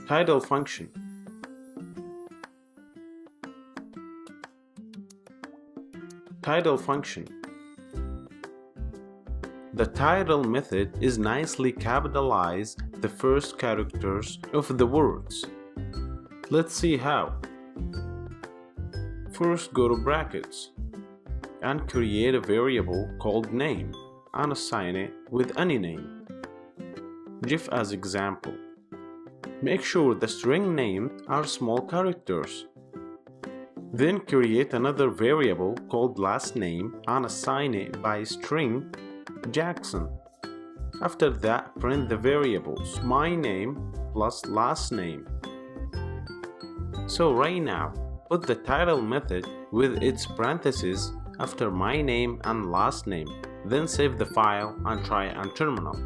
Title function. Title function. The title method is nicely capitalize the first characters of the words. Let's see how. First, go to brackets and create a variable called name and assign it with any name. Give as example. Make sure the string names are small characters. Then create another variable called last name and assign it by string Jackson. After that, print the variables my name plus last name. So right now, put the title method with its parentheses after my name and last name. Then save the file and try on terminal.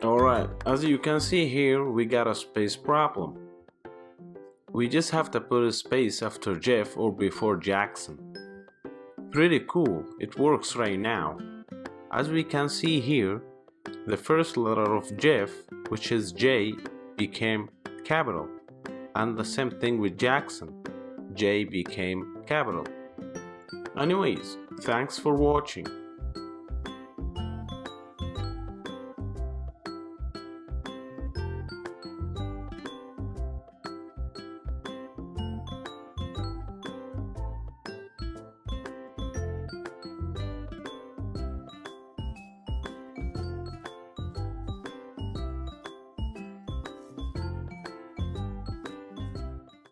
Alright, as you can see here, we got a space problem. We just have to put a space after Jeff or before Jackson. Pretty cool, it works right now. As we can see here, the first letter of Jeff, which is J, became capital. And the same thing with Jackson, J became capital. Anyways, thanks for watching.